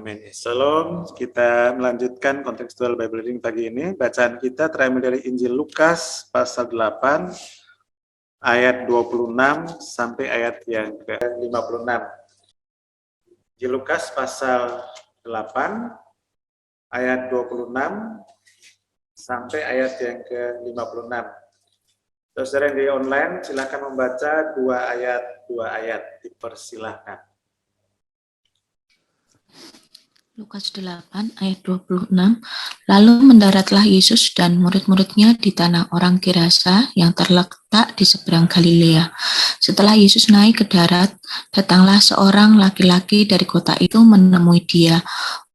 Amin. Shalom, kita melanjutkan kontekstual Bible reading pagi ini. Bacaan kita terambil dari Injil Lukas pasal 8 ayat 26 sampai ayat yang ke-56. Injil Lukas pasal 8 ayat 26 sampai ayat yang ke-56. Saudara yang di online silakan membaca dua ayat, dipersilahkan. Lukas 8 ayat 26, lalu mendaratlah Yesus dan murid-muridnya di tanah orang Gerasa yang terletak di seberang Galilea. Setelah Yesus naik ke darat, datanglah seorang laki-laki dari kota itu menemui dia.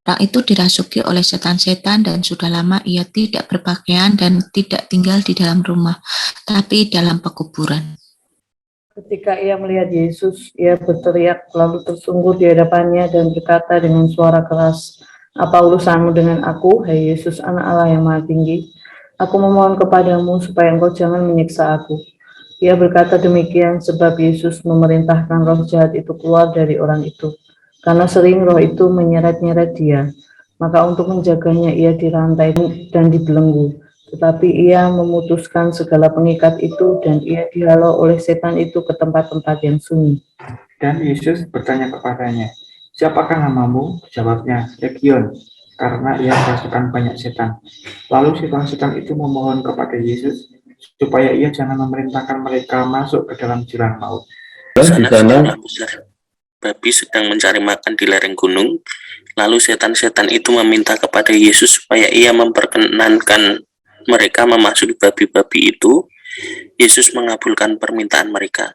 Orang itu dirasuki oleh setan-setan dan sudah lama ia tidak berpakaian dan tidak tinggal di dalam rumah, tapi dalam pekuburan. Ketika ia melihat Yesus, ia berteriak lalu tersungkur di hadapannya dan berkata dengan suara keras, "Apa urusanmu dengan aku, hai Yesus, Anak Allah yang Maha Tinggi? Aku memohon kepadamu supaya engkau jangan menyiksa aku." Ia berkata demikian sebab Yesus memerintahkan roh jahat itu keluar dari orang itu, karena sering roh itu menyeret-nyeret dia. Maka untuk menjaganya ia dirantai dan dibelenggu. Tetapi ia memutuskan segala pengikat itu dan ia dihalau oleh setan itu ke tempat-tempat yang sunyi. Dan Yesus bertanya kepadanya, "Siapakah namamu?" Jawabnya, "Legion," karena ia kerasukan banyak setan. Lalu setan-setan itu memohon kepada Yesus supaya ia jangan memerintahkan mereka masuk ke dalam jurang maut. Di sana besar babi sedang mencari makan di lereng gunung. Lalu setan-setan itu meminta kepada Yesus supaya ia memperkenankan mereka memasuki babi-babi itu. Yesus mengabulkan permintaan mereka.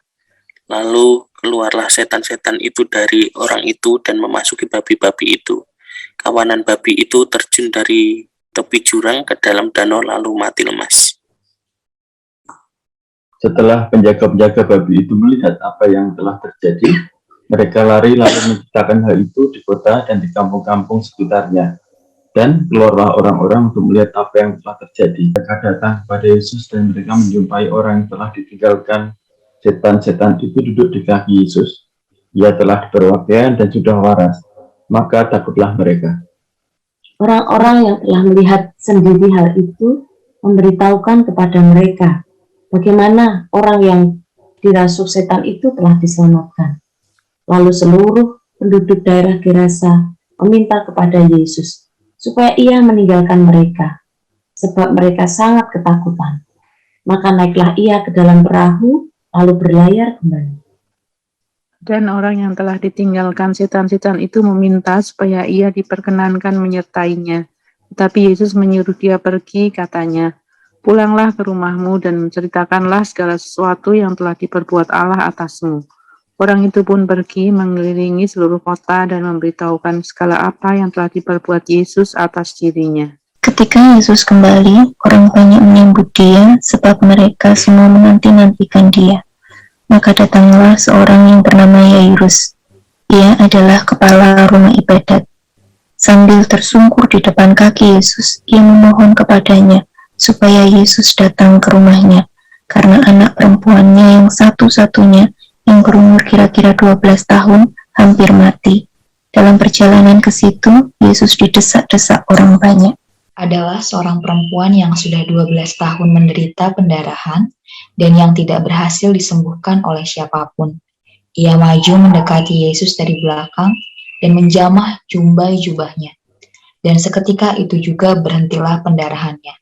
Lalu keluarlah setan-setan itu dari orang itu dan memasuki babi-babi itu. Kawanan babi itu terjun dari tepi jurang ke dalam danau lalu mati lemas. Setelah penjaga-penjaga babi itu melihat apa yang telah terjadi, mereka lari lalu menceritakan hal itu di kota dan di kampung-kampung sekitarnya. Dan keluarlah orang-orang untuk melihat apa yang telah terjadi. Mereka datang kepada Yesus dan mereka menjumpai orang yang telah ditinggalkan setan-setan itu duduk di kaki Yesus. Ia telah berpakaian dan sudah waras. Maka takutlah mereka. Orang-orang yang telah melihat sendiri hal itu memberitahukan kepada mereka bagaimana orang yang dirasuk setan itu telah diselamatkan. Lalu seluruh penduduk daerah Gerasa meminta kepada Yesus supaya ia meninggalkan mereka, sebab mereka sangat ketakutan. Maka naiklah ia ke dalam perahu, lalu berlayar kembali. Dan orang yang telah ditinggalkan setan-setan itu meminta supaya ia diperkenankan menyertainya. Tetapi Yesus menyuruh dia pergi, katanya, "Pulanglah ke rumahmu dan menceritakanlah segala sesuatu yang telah diperbuat Allah atasmu." Orang itu pun pergi mengelilingi seluruh kota dan memberitahukan segala apa yang telah diperbuat Yesus atas dirinya. Ketika Yesus kembali, orang banyak menyambut dia sebab mereka semua menanti-nantikan dia. Maka datanglah seorang yang bernama Yairus. Ia adalah kepala rumah ibadat. Sambil tersungkur di depan kaki Yesus, ia memohon kepadanya supaya Yesus datang ke rumahnya, karena anak perempuannya yang satu-satunya yang berumur kira-kira 12 tahun hampir mati. Dalam perjalanan ke situ, Yesus didesak-desak orang banyak. Adalah seorang perempuan yang sudah 12 tahun menderita pendarahan dan yang tidak berhasil disembuhkan oleh siapapun. Ia maju mendekati Yesus dari belakang dan menjamah jumbai jubahnya. Dan seketika itu juga berhentilah pendarahannya.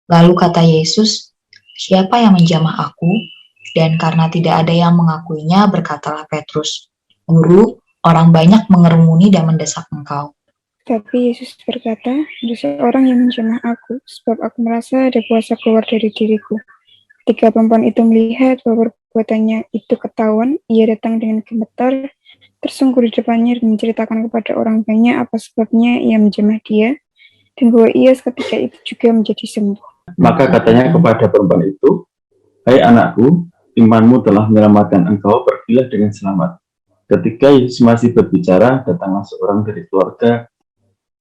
Lalu kata Yesus, "Siapa yang menjamah aku?" Dan karena tidak ada yang mengakuinya, berkatalah Petrus, "Guru, orang banyak mengerumuni dan mendesak engkau." Tapi Yesus berkata, "Ada seorang yang menjamah aku, sebab aku merasa ada kuasa keluar dari diriku." Ketika perempuan itu melihat bahwa perbuatannya itu ketahuan, ia datang dengan gemetar, tersungkur di depannya dan menceritakan kepada orang banyak apa sebabnya ia menjamah dia, dan bahwa ia seketika itu juga menjadi sembuh. Maka katanya kepada perempuan itu, "Hai anakku, imanmu telah menyelamatkan engkau, pergilah dengan selamat." Ketika Yesus masih berbicara, datanglah seorang dari keluarga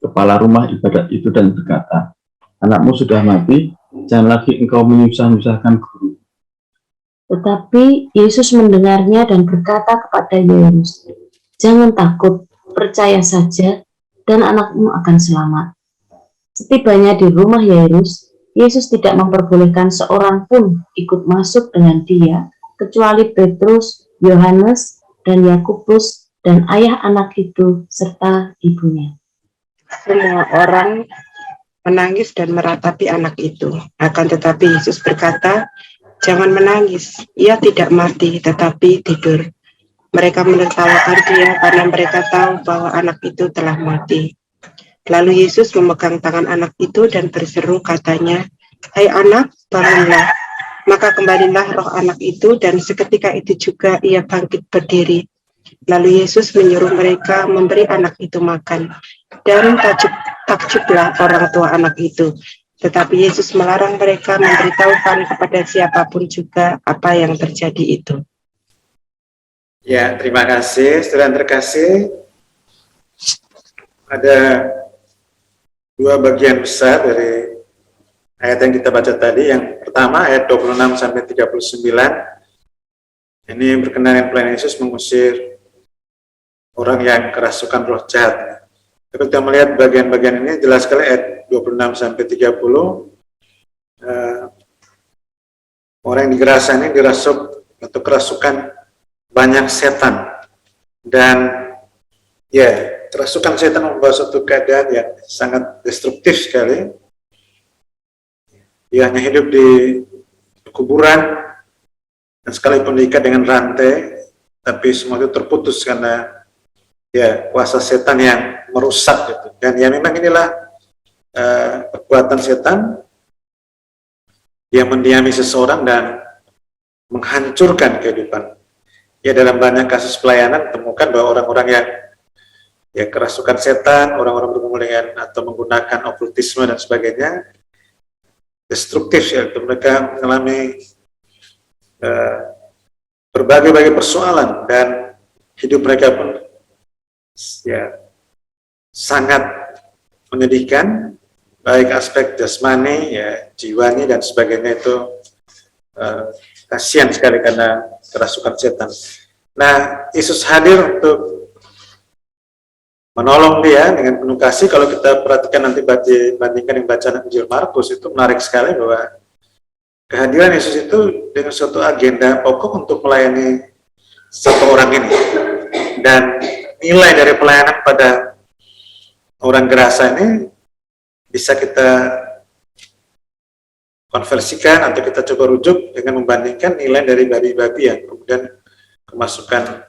kepala rumah ibadat itu dan berkata, "Anakmu sudah mati, jangan lagi engkau menyusah-nyusahkan guru." Tetapi Yesus mendengarnya dan berkata kepada Yairus, "Jangan takut, percaya saja, dan anakmu akan selamat. Setibanya di rumah Yairus, Yesus tidak memperbolehkan seorang pun ikut masuk dengan dia, kecuali Petrus, Yohanes, dan Yakobus, dan ayah anak itu, serta ibunya. Semua orang menangis dan meratapi anak itu. Akan tetapi Yesus berkata, "Jangan menangis, ia tidak mati, tetapi tidur." Mereka menertawakan dia karena mereka tahu bahwa anak itu telah mati. Lalu Yesus memegang tangan anak itu dan berseru, katanya, "Hai anak, bangunlah." Maka kembalilah roh anak itu, dan seketika itu juga ia bangkit berdiri. Lalu Yesus menyuruh mereka memberi anak itu makan. Dan takjublah orang tua anak itu. Tetapi Yesus melarang mereka memberitahukan kepada siapapun juga apa yang terjadi itu. Ya, terima kasih, saudara terkasih. Ada dua bagian besar dari ayat yang kita baca tadi. Yang pertama ayat 26 sampai 39. Ini berkenaan dengan pelayanan Yesus mengusir orang yang kerasukan roh jahat. Kalau kita melihat bagian-bagian ini jelas sekali ayat 26 sampai 30. Orang yang dirasa ini dirasuk atau kerasukan banyak setan, dan ya, kerasukan setan membawa suatu keadaan yang sangat destruktif sekali. Dia hanya hidup di kuburan, dan sekalipun diikat dengan rantai, tapi semua itu terputus karena ya kuasa setan yang merusak gitu. Dan ya memang inilah kekuatan setan yang mendiami seseorang dan menghancurkan kehidupan. Ya, dalam banyak kasus pelayanan temukan bahwa orang-orang yang ya kerasukan setan, orang-orang bergumul dengan atau menggunakan okultisme dan sebagainya, destruktif ya, mereka mengalami berbagai persoalan, dan hidup mereka pun ya sangat menyedihkan, baik aspek jasmani, ya jiwanya dan sebagainya itu kasihan sekali karena kerasukan setan. Nah, Yesus hadir untuk menolong dia dengan penuh kasih. Kalau kita perhatikan nanti bandingkan dengan bacaan Injil Markus, itu menarik sekali bahwa kehadiran Yesus itu dengan suatu agenda pokok untuk melayani satu orang ini. Dan nilai dari pelayanan pada orang gerasa ini bisa kita konversikan atau kita coba rujuk dengan membandingkan nilai dari babi-babi yang kemudian kemasukan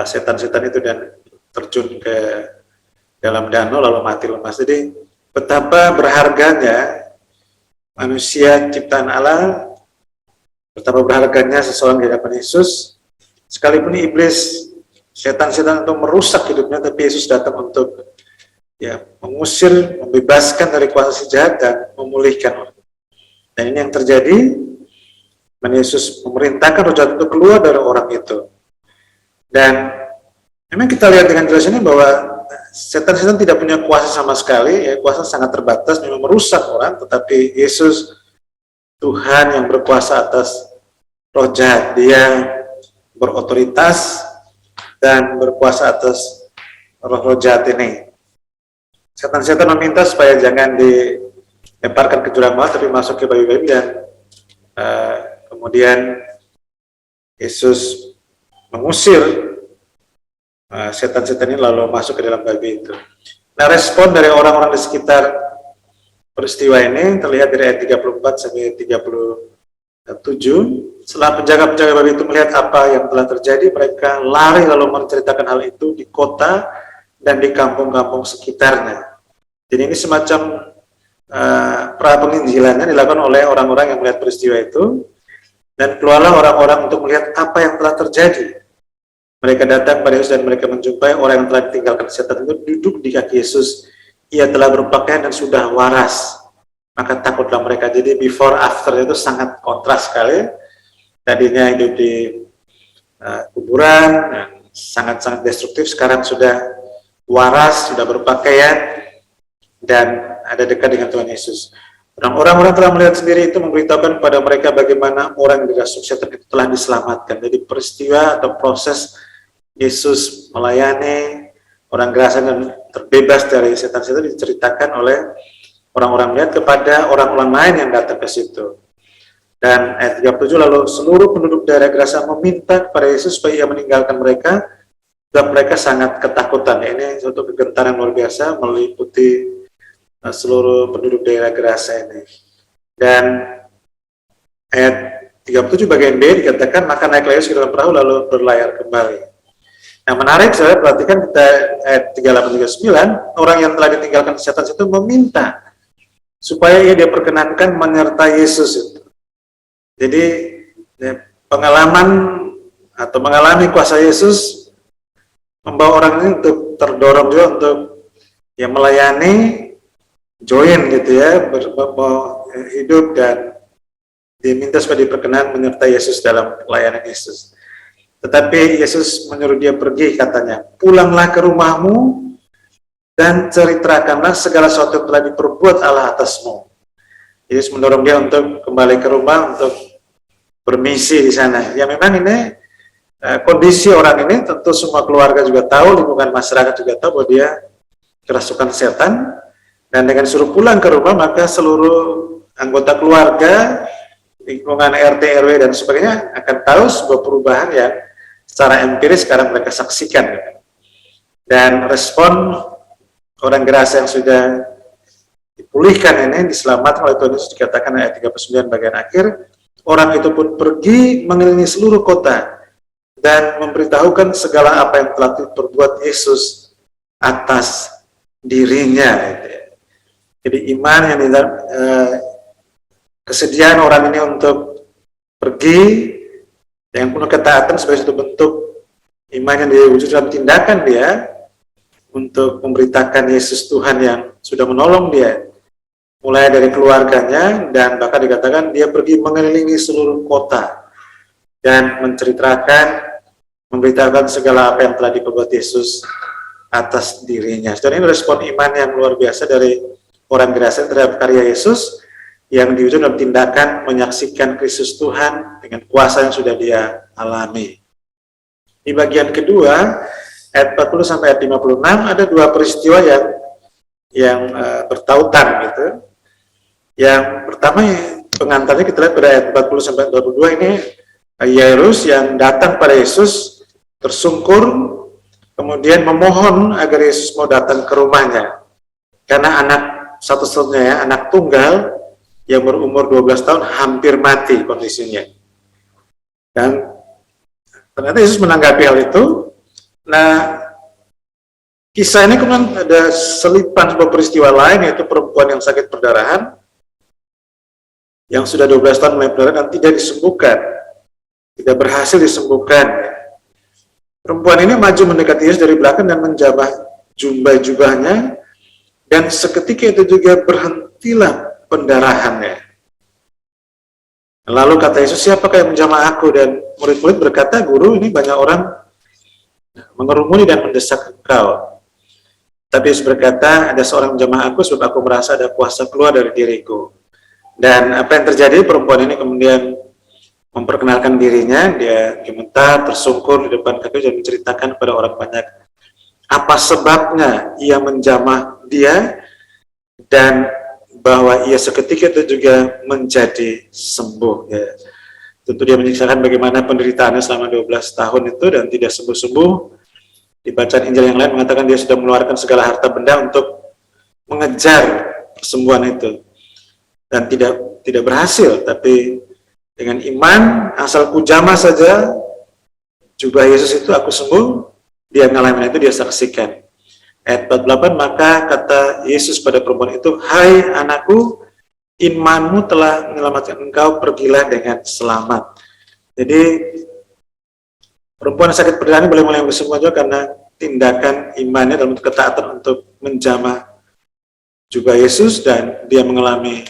setan-setan itu dan terjun ke dalam danau lalu mati lemas. Jadi betapa berharganya manusia ciptaan Allah, betapa berharganya seseorang di hadapan Yesus. Sekalipun iblis, setan-setan itu merusak hidupnya, tapi Yesus datang untuk ya mengusir, membebaskan dari kuasa si jahat dan memulihkan orang. Dan ini yang terjadi, dan Yesus memerintahkan roh jahat itu keluar dari orang itu. Dan memang kita lihat dengan jelas ini bahwa setan-setan tidak punya kuasa sama sekali, ya kuasa sangat terbatas, memang merusak orang, tetapi Yesus, Tuhan yang berkuasa atas roh jahat, dia berotoritas dan berkuasa atas roh jahat ini. Setan-setan meminta supaya jangan dilemparkan ke jurang maut, tapi masuk ke babi-babi, dan kemudian Yesus mengusir setan-setan ini lalu masuk ke dalam babi itu. Nah, respon dari orang-orang di sekitar peristiwa ini terlihat dari ayat 34 sampai 37. Setelah penjaga-penjaga babi itu melihat apa yang telah terjadi, mereka lari lalu menceritakan hal itu di kota dan di kampung-kampung sekitarnya. Jadi ini semacam pra-penginjilannya dilakukan oleh orang-orang yang melihat peristiwa itu, dan keluarlah orang-orang untuk melihat apa yang telah terjadi. Mereka datang pada Yesus dan mereka menjumpai orang yang telah ditinggalkan setan itu duduk di kaki Yesus. Ia telah berpakaian dan sudah waras. Maka takutlah mereka. Jadi before after itu sangat kontras sekali. Tadinya hidup di kuburan, sangat-sangat destruktif, sekarang sudah waras, sudah berpakaian, dan ada dekat dengan Tuhan Yesus. Orang-orang telah melihat sendiri itu memberitahukan kepada mereka bagaimana orang yang dirasuk setan itu telah diselamatkan. Jadi peristiwa atau proses Yesus melayani, orang gerasa dan terbebas dari setan-setan diceritakan oleh orang-orang melihat kepada orang-orang lain yang datang ke situ. Dan ayat 37, lalu seluruh penduduk daerah Gerasa meminta kepada Yesus supaya ia meninggalkan mereka, dan mereka sangat ketakutan. Ini suatu kegentaran luar biasa meliputi seluruh penduduk daerah Gerasa ini. Dan ayat 37 bagian B dikatakan, maka naiklah Yesus ke dalam perahu lalu berlayar kembali. Nah, menarik, saya perhatikan kita ayat 38-39, orang yang telah ditinggalkan setan itu meminta supaya ia diperkenankan menyertai Yesus itu. Jadi pengalaman atau mengalami kuasa Yesus membawa orang ini untuk terdorong juga untuk melayani, join gitu ya, hidup dan diminta supaya diperkenan menyertai Yesus dalam pelayanan Yesus. Tetapi Yesus menyuruh dia pergi, katanya, pulanglah ke rumahmu dan ceritakanlah segala sesuatu yang telah diperbuat Allah atasmu. Yesus mendorong dia untuk kembali ke rumah untuk bermisi di sana. Ya memang ini kondisi orang ini tentu semua keluarga juga tahu, lingkungan masyarakat juga tahu bahwa dia kerasukan setan, dan dengan suruh pulang ke rumah maka seluruh anggota keluarga, lingkungan RT, RW dan sebagainya akan tahu sebuah perubahan yang secara empiris sekarang mereka saksikan. Dan respon orang Gerasa yang sudah dipulihkan ini, diselamatkan oleh Tuhan Yesus, dikatakan ayat 39 bagian akhir, orang itu pun pergi mengelilingi seluruh kota dan memberitahukan segala apa yang telah diperbuat Yesus atas dirinya. Jadi iman yang kesediaan orang ini untuk pergi yang penuh ketaatan sebagai satu bentuk iman yang diwujud dalam tindakan dia untuk memberitakan Yesus Tuhan yang sudah menolong dia, mulai dari keluarganya, dan bahkan dikatakan dia pergi mengelilingi seluruh kota dan menceritakan, memberitakan segala apa yang telah diperbuat Yesus atas dirinya. Dan ini respon iman yang luar biasa dari orang Gerasa terhadap karya Yesus yang diwujud dalam tindakan menyaksikan Kristus Tuhan dengan kuasa yang sudah dia alami. Di bagian kedua, ayat 40 sampai ayat 56 ada dua peristiwa yang bertautan gitu. Yang pertama pengantarnya kita lihat pada ayat 40 sampai 22 ini Yairus yang datang pada Yesus tersungkur kemudian memohon agar Yesus mau datang ke rumahnya karena anak satu-satunya ya, anak tunggal yang berumur 12 tahun hampir mati kondisinya. Dan ternyata Yesus menanggapi hal itu. Nah, kisah ini kemudian ada selipan sebuah peristiwa lain, yaitu perempuan yang sakit perdarahan yang sudah 12 tahun mulai perdarahan dan tidak disembuhkan, tidak berhasil disembuhkan. Perempuan ini maju mendekati Yesus dari belakang dan menjamah jubahnya, dan seketika itu juga berhentilah pendarahannya. Lalu kata Yesus, siapakah yang menjamah aku? Dan murid-murid berkata, Guru, ini banyak orang mengerumuni dan mendesak engkau. Tapi Yesus berkata, ada seorang menjamah aku sebab aku merasa ada kuasa keluar dari diriku. Dan apa yang terjadi, perempuan ini kemudian memperkenalkan dirinya, dia gemetar, tersungkur di depan kaki dan menceritakan kepada orang banyak apa sebabnya ia menjamah dia, dan bahwa ia seketika itu juga menjadi sembuh. Ya. Tentu dia menceritakan bagaimana penderitaannya selama 12 tahun itu dan tidak sembuh-sembuh. Di bacaan Injil yang lain mengatakan dia sudah mengeluarkan segala harta benda untuk mengejar kesembuhan itu. Dan tidak berhasil, tapi dengan iman, asal ku jamah saja jubah Yesus itu aku sembuh, dia ngalamin itu, dia saksikan. Ayat 48, maka kata Yesus pada perempuan itu, hai anakku, imanmu telah menyelamatkan engkau, pergilah dengan selamat. Jadi perempuan sakit perdarahan boleh mulai sembuh juga karena tindakan imannya dalam ketaatan untuk menjamah jubah Yesus dan dia mengalami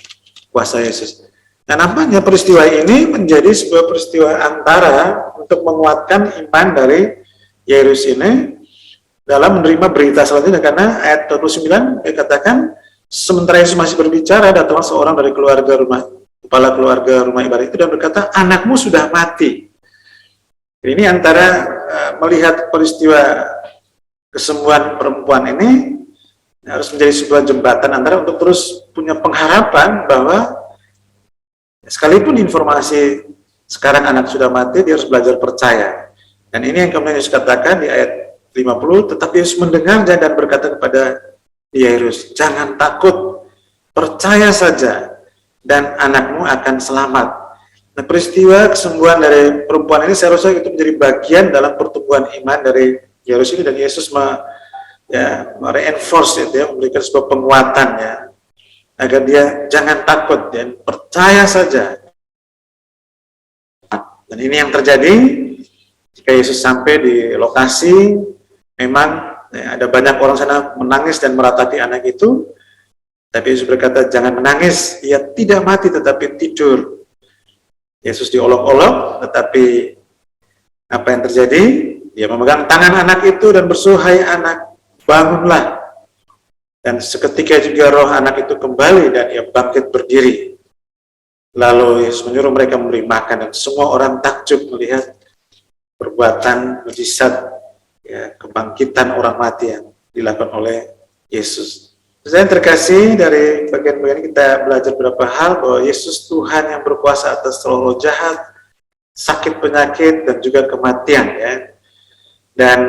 kuasa Yesus. Nah, nampaknya peristiwa ini menjadi sebuah peristiwa antara untuk menguatkan iman dari Yairus ini dalam menerima berita selanjutnya, karena ayat 29 dikatakan sementara Yesus masih berbicara, datanglah seorang dari kepala keluarga rumah ibadah itu dan berkata, anakmu sudah mati. Ini antara melihat peristiwa kesembuhan perempuan ini harus menjadi sebuah jembatan antara untuk terus punya pengharapan bahwa sekalipun informasi sekarang anak sudah mati, dia harus belajar percaya. Dan ini yang kemudian Yesus katakan di ayat 50, tetapi Yesus mendengarnya dan berkata kepada Yairus, jangan takut, percaya saja, dan anakmu akan selamat. Nah, peristiwa kesembuhan dari perempuan ini seharusnya itu menjadi bagian dalam pertumbuhan iman dari Yairus ini, dan Yesus reinforce itu, memberikan sebuah penguatan agar dia jangan takut dan percaya saja. Dan ini yang terjadi jika Yesus sampai di lokasi, memang ada banyak orang sana menangis dan meratapi anak itu, tapi Yesus berkata jangan menangis, ia tidak mati tetapi tidur. Yesus diolok-olok, tetapi apa yang terjadi? Dia memegang tangan anak itu dan berseru, hai anak, bangunlah. Dan seketika juga roh anak itu kembali dan ia bangkit berdiri. Lalu Yesus menyuruh mereka memberi makan, dan semua orang takjub melihat perbuatan mujizat kebangkitan orang mati yang dilakukan oleh Yesus. Saya terkasih, dari bagian-bagian kita belajar beberapa hal bahwa Yesus Tuhan yang berkuasa atas roh jahat, sakit penyakit, dan juga kematian. Dan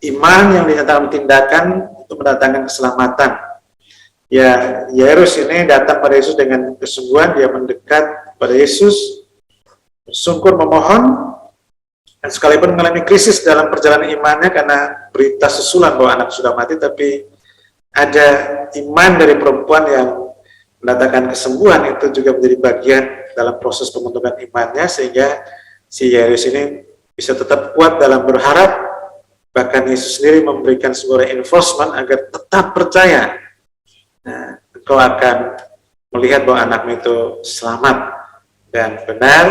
iman yang dinyatakan tindakan itu mendatangkan keselamatan. Yairus ini datang pada Yesus dengan kesungguhan, dia mendekat pada Yesus, bersungkur memohon, dan sekalipun mengalami krisis dalam perjalanan imannya karena berita susulan bahwa anak sudah mati, tapi ada iman dari perempuan yang mendatangkan kesembuhan, itu juga menjadi bagian dalam proses pembentukan imannya, sehingga si Yairus ini bisa tetap kuat dalam berharap. Bahkan Yesus sendiri memberikan sebuah reinforcement agar tetap percaya. Nah, engkau akan melihat bahwa anakmu itu selamat dan benar.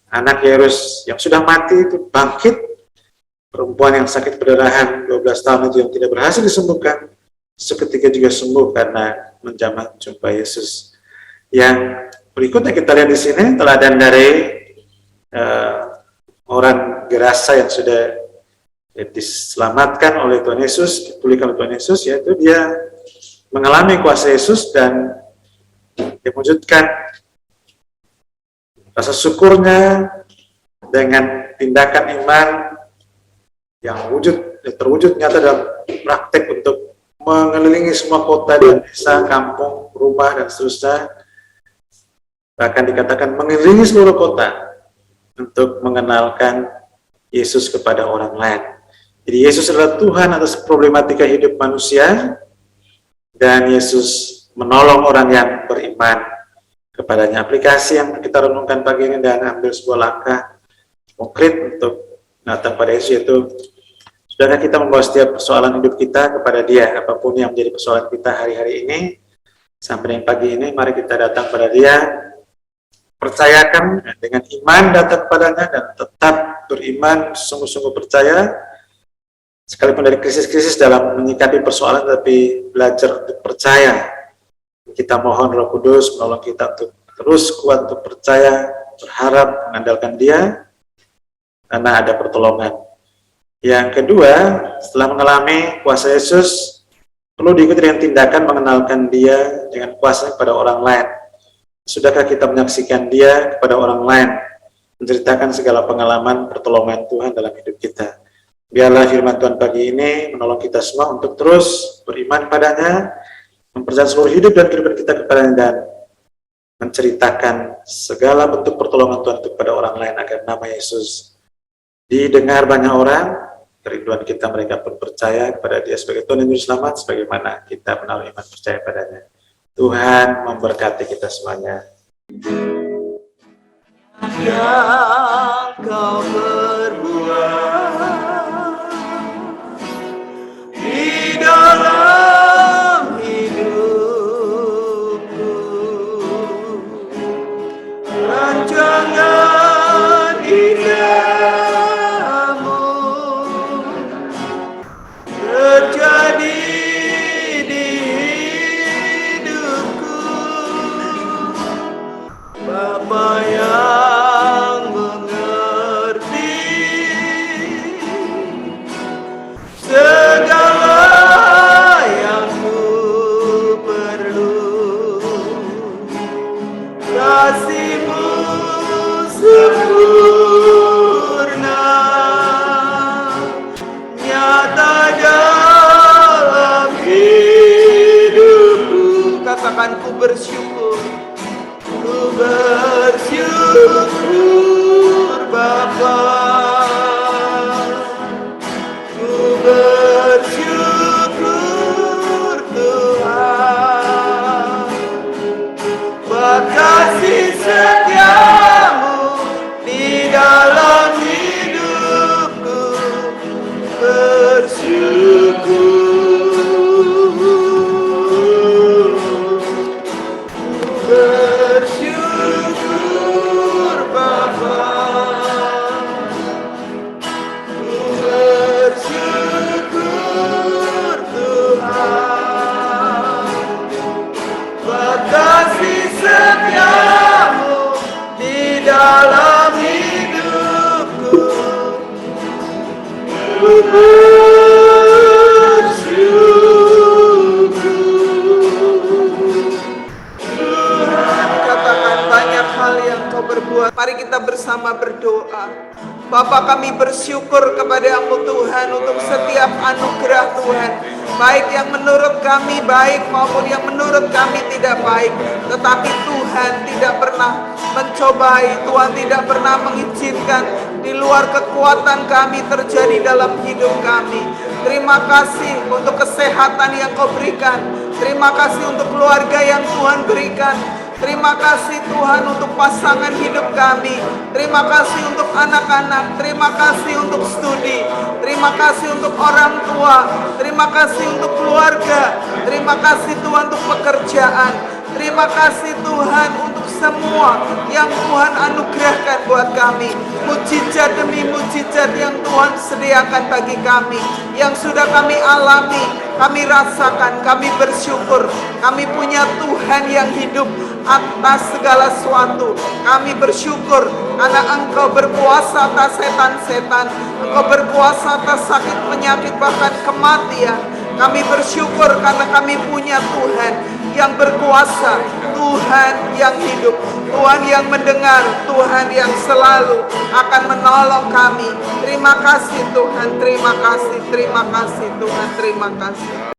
Anak Yairus yang sudah mati itu bangkit. Perempuan yang sakit perdarahan 12 tahun itu yang tidak berhasil disembuhkan, seketika juga sembuh karena menjamah jumpa Yesus. Yang berikutnya kita lihat di sini teladan dari orang Gerasa yang sudah diselamatkan oleh Tuhan Yesus, dipulihkan oleh Tuhan Yesus, yaitu dia mengalami kuasa Yesus dan dia mewujudkan rasa syukurnya dengan tindakan iman yang terwujud nyata dalam praktek untuk mengelilingi semua kota dan desa, kampung, rumah, dan seterusnya. Bahkan dikatakan mengelilingi seluruh kota untuk mengenalkan Yesus kepada orang lain. Jadi Yesus adalah Tuhan atas problematika hidup manusia, dan Yesus menolong orang yang beriman kepadanya. Aplikasi yang kita renungkan pagi ini dan ambil sebuah langkah konkret untuk datang pada Yesus, yaitu sudahkah kita membawa setiap persoalan hidup kita kepada Dia, apapun yang menjadi persoalan kita hari-hari ini, sampai dengan pagi ini, mari kita datang pada Dia, percayakan dengan iman datang kepadanya, dan tetap beriman, sungguh-sungguh percaya, sekalipun dari krisis-krisis dalam menyikapi persoalan, tapi belajar untuk percaya. Kita mohon Roh Kudus menolong kita untuk terus kuat untuk percaya, berharap, mengandalkan Dia, karena ada pertolongan. Yang kedua, setelah mengalami kuasa Yesus, perlu diikuti dengan tindakan mengenalkan Dia dengan kuasa kepada orang lain. Sudahkah kita menyaksikan Dia kepada orang lain, menceritakan segala pengalaman pertolongan Tuhan dalam hidup kita? Biarlah firman Tuhan pagi ini menolong kita semua untuk terus beriman padanya, mempercayai seluruh hidup dan kehidupan kita kepadanya, dan menceritakan segala bentuk pertolongan Tuhan kepada orang lain, agar nama Yesus didengar banyak orang, kerinduan kita mereka pun percaya kepada Dia sebagai Tuhan dan Juru Selamat, sebagaimana kita menaruh iman percaya padanya. Tuhan memberkati kita semuanya. Yang kau berbuat di dalam hidupku, rancangan indahmu terjadi di hidupku, Bapa yang mengerti bersama-sama berdoa. Bapa, kami bersyukur kepada-Mu Tuhan untuk setiap anugerah Tuhan, baik yang menurut kami baik maupun yang menurut kami tidak baik. Tetapi Tuhan tidak pernah mencobai, Tuhan tidak pernah mengizinkan di luar kekuatan kami terjadi dalam hidup kami. Terima kasih untuk kesehatan yang Kau berikan. Terima kasih untuk keluarga yang Tuhan berikan. Terima kasih Tuhan untuk pasangan hidup kami. Terima kasih untuk anak-anak. Terima kasih untuk studi. Terima kasih untuk orang tua. Terima kasih untuk keluarga. Terima kasih Tuhan untuk pekerjaan. Terima kasih Tuhan untuk semua yang Tuhan anugerahkan buat kami. Mujizat demi mujizat yang Tuhan sediakan bagi kami, yang sudah kami alami, kami rasakan, kami bersyukur. Kami punya Tuhan yang hidup atas segala sesuatu. Kami bersyukur karena Engkau berkuasa atas setan-setan. Engkau berkuasa atas sakit penyakit bahkan kematian. Kami bersyukur karena kami punya Tuhan yang berkuasa, Tuhan yang hidup, Tuhan yang mendengar, Tuhan yang selalu akan menolong kami. Terima kasih Tuhan, terima kasih Tuhan, terima kasih.